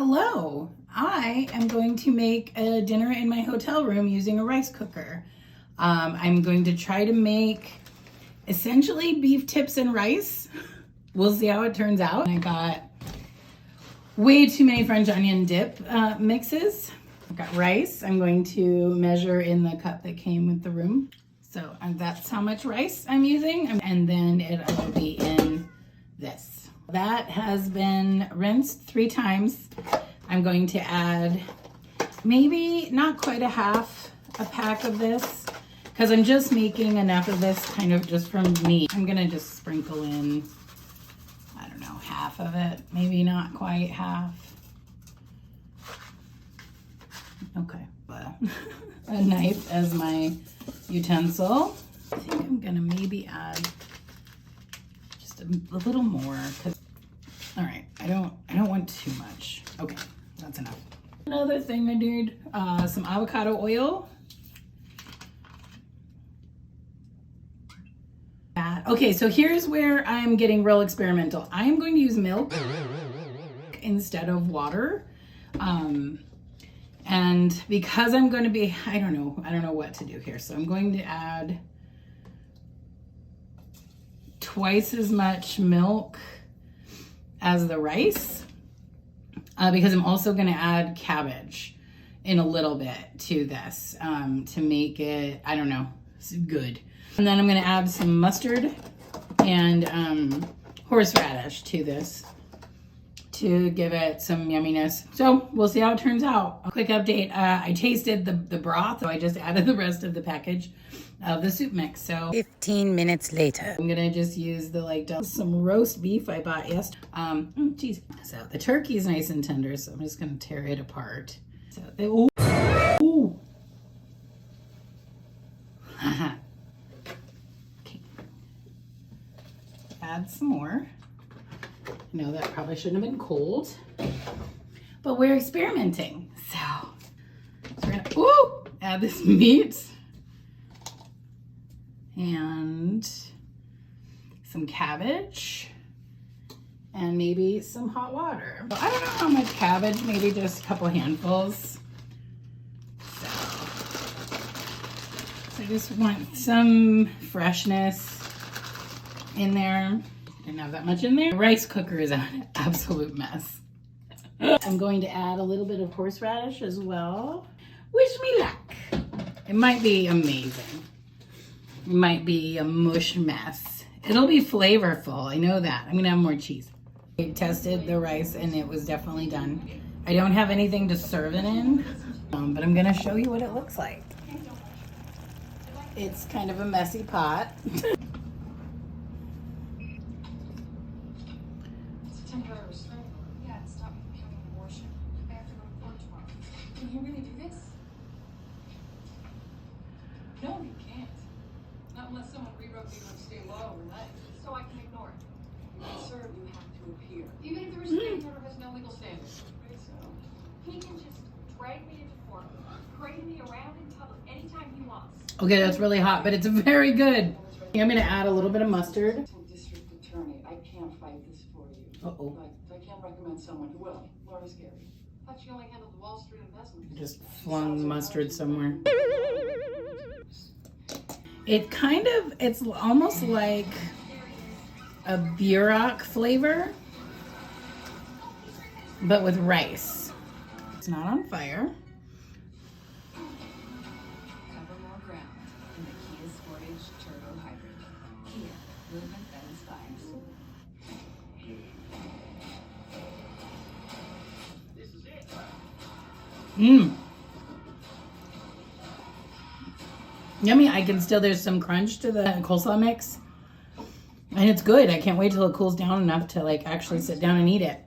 Hello, I am going to make a dinner in my hotel room using a rice cooker. I'm going to try to make essentially beef tips and rice. We'll see how it turns out. I got way too many French onion dip mixes. I've got rice. I'm going to measure in the cup that came with the room. So that's how much rice I'm using. And then it will be in this. That has been rinsed 3 times. I'm going to add maybe not quite a half a pack of this because I'm just making enough of this kind of just from me. I'm gonna just sprinkle in, I don't know, half of it, maybe not quite half. Okay, a knife as my utensil. I think I'm gonna maybe add just a little more. All right, I don't want too much. Okay, that's enough. Another thing I did, some avocado oil. Okay, so here's where I'm getting real experimental. I'm going to use milk instead of water. And because I'm going to be, I don't know what to do here. So I'm going to add twice as much milk as the rice, because I'm also going to add cabbage in a little bit to this to make it, I don't know, good. And then I'm going to add some mustard and horseradish to this to give it some yumminess. So we'll see how it turns out. A quick update, I tasted the broth, so I just added the rest of the package of the soup mix. So 15 minutes later, I'm gonna just use some roast beef I bought yesterday. Geez. So the turkey is nice and tender, so I'm just gonna tear it apart. So ooh. Okay. Add some more. I know that probably shouldn't have been cold, but we're experimenting. So we're gonna add this meat and some cabbage and maybe some hot water. I don't know how much cabbage, maybe just a couple handfuls. So I just want some freshness in there. Didn't have that much in there. The rice cooker is an absolute mess. I'm going to add a little bit of horseradish as well. Wish me luck. It might be amazing. It might be a mush mess. It'll be flavorful, I know that. I'm gonna have more cheese. I tested the rice and it was definitely done. I don't have anything to serve it in, but I'm gonna show you what it looks like. It's kind of a messy pot. Can you really do this? No, you can't. Not unless someone rewrote you to stay low overnight. So I can ignore it. To serve, you have to appear. Even if the restraining order has no legal standing. So he can just drag me into court, parade me around in public anytime he wants. Okay, that's really hot, but it's very good. I'm gonna add a little bit of mustard. District attorney, I can't fight this for you. Uh-oh. But I can't recommend someone who will. Laura's Gary. I thought she only handled the Wall Street investment. Just flung mustard somewhere. It's almost like a burdock flavor, but with rice. It's not on fire. Cover more ground in the Kia Sportage Turbo Hybrid. Kia, movement that inspires. Yummy. There's some crunch to the coleslaw mix. And it's good. I can't wait till it cools down enough to actually sit down and eat it.